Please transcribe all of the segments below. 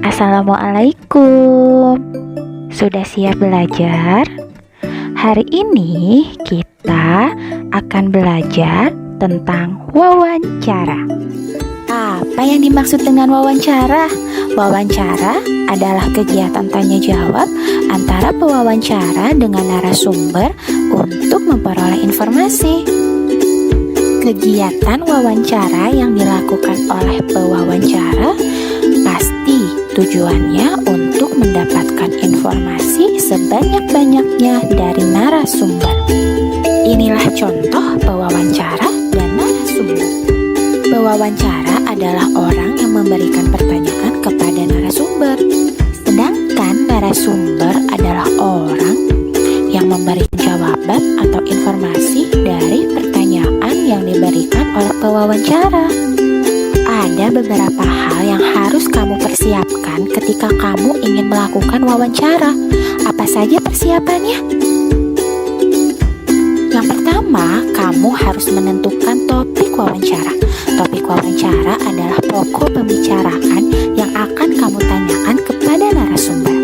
Assalamualaikum. Sudah siap belajar? Hari ini kita akan belajar tentang wawancara. Apa yang dimaksud dengan wawancara? Wawancara adalah kegiatan tanya jawab antara pewawancara dengan narasumber untuk memperoleh informasi. Kegiatan wawancara yang dilakukan oleh pewawancara pasti tujuannya untuk mendapatkan informasi sebanyak-banyaknya dari narasumber. Inilah contoh pewawancara dan narasumber. Pewawancara adalah orang yang memberikan pertanyaan kepada narasumber, sedangkan narasumber adalah orang yang memberikan jawaban atau informasi dari pertanyaan yang diberikan oleh pewawancara. Ada beberapa hal yang harus kamu persiapkan ketika kamu ingin melakukan wawancara. Apa saja persiapannya? Yang pertama, kamu harus menentukan topik wawancara. Topik wawancara adalah pokok pembicaraan yang akan kamu tanyakan kepada narasumber.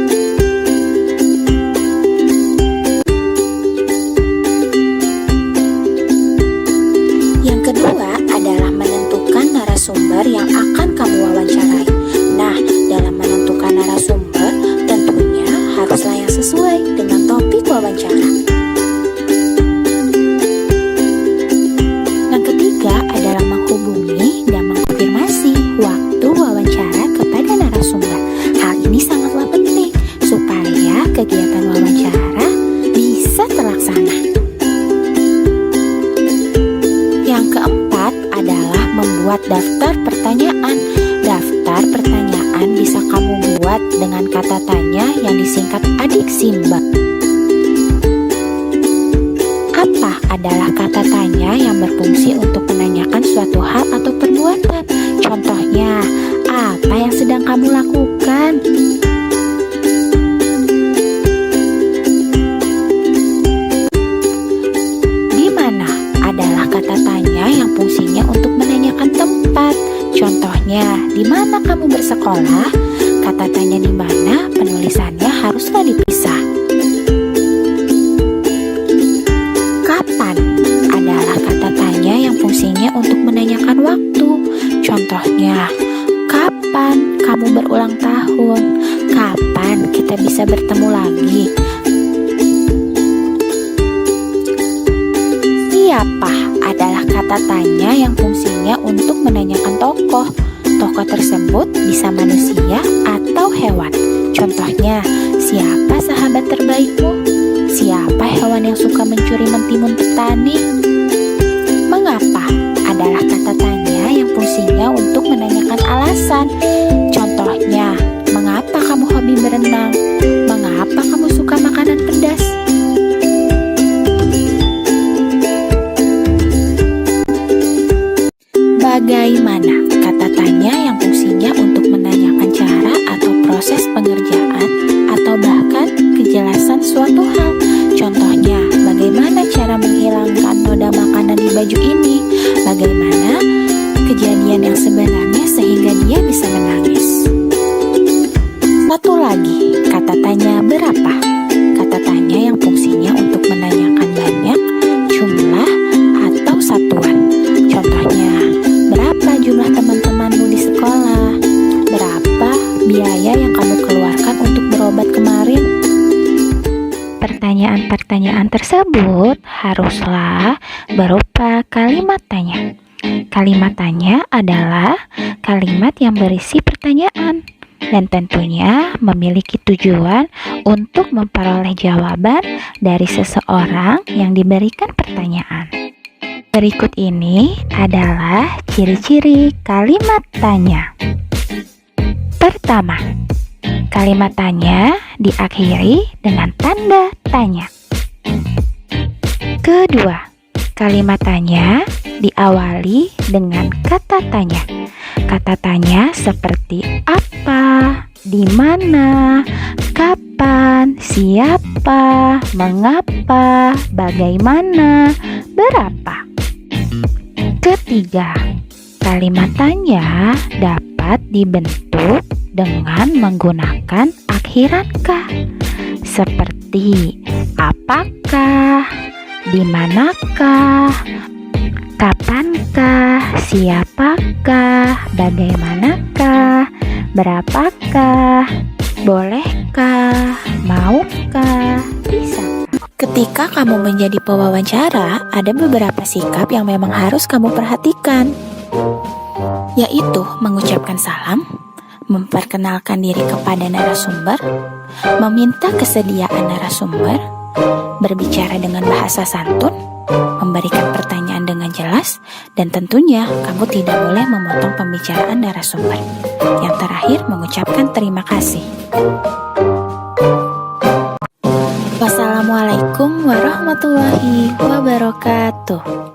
Yang kedua adalah menentukan narasumber yang akan kamu wawancarai. Nah, dalam menentukan narasumber, tentunya haruslah yang sesuai dengan topik wawancara. Yang ketiga adalah menghubungi dan mengkonfirmasi waktu wawancara kepada narasumber. Hal ini sangatlah penting supaya kegiatan wawancara bisa terlaksana. Yang keempat adalah membuat daftar pertanyaan. Daftar pertanyaan bisa kamu buat dengan kata tanya yang disingkat Adik Simba. Apa adalah kata tanya yang berfungsi untuk menanyakan suatu hal atau perbuatan? Contohnya, apa yang sedang kamu lakukan? Di mana adalah kata tanya yang fungsinya untuk menanyakan tempat. Contohnya, di mana kamu bersekolah? Kata tanya di mana penulisannya haruslah dipisah. Kapan adalah kata tanya yang fungsinya untuk menanyakan waktu. Contohnya, kapan kamu berulang tahun? Kapan kita bisa bertemu lagi? Siapa adalah kata tanya yang fungsinya untuk menanyakan tokoh. Tokoh tersebut bisa manusia atau hewan. Contohnya, siapa sahabat terbaikmu? Siapa hewan yang suka mencuri mentimun petani? Mengapa adalah kata tanya yang fungsinya untuk menanyakan alasan. Contohnya, mengapa kamu hobi berenang? Mengapa kamu suka makanan pedas? Bagaimana kata tanya yang fungsinya untuk menanyakan cara atau proses pengerjaan atau bahkan kejelasan suatu hal. Contohnya, bagaimana cara menghilangkan noda makanan di baju ini? Bagaimana kejadian yang sebenarnya sehingga dia bisa menangis? Satu lagi, kata tanya berapa? Kata tanya yang fungsinya untuk menanyakan banyak, jumlah, atau satuan. Contohnya, berapa jumlah teman-temanmu di sekolah? Berapa biaya yang kamu keluarkan untuk berobat kemarin? Pertanyaan-pertanyaan tersebut haruslah berupa kalimat tanya. Kalimat tanya adalah kalimat yang berisi pertanyaan dan tentunya memiliki tujuan untuk memperoleh jawaban dari seseorang yang diberikan pertanyaan. Berikut ini adalah ciri-ciri kalimat tanya. Pertama, kalimat tanya diakhiri dengan tanda tanya. Kedua, kalimat tanya diawali dengan kata tanya. Kata tanya seperti apa, di mana, kapan, siapa, mengapa, bagaimana, berapa. Ketiga, kalimat tanya dapat dibentuk dengan menggunakan akhiran ka, seperti apakah, dimanakah, kapankah, siapakah, bagaimanakah, berapakah, bolehkah, maukah, bisakah. Ketika kamu menjadi pewawancara, ada beberapa sikap yang memang harus kamu perhatikan, yaitu mengucapkan salam, memperkenalkan diri kepada narasumber, meminta kesediaan narasumber, berbicara dengan bahasa santun, memberikan pertanyaan dengan jelas, dan tentunya kamu tidak boleh memotong pembicaraan narasumber. Yang terakhir, mengucapkan terima kasih. Wassalamualaikum warahmatullahi wabarakatuh.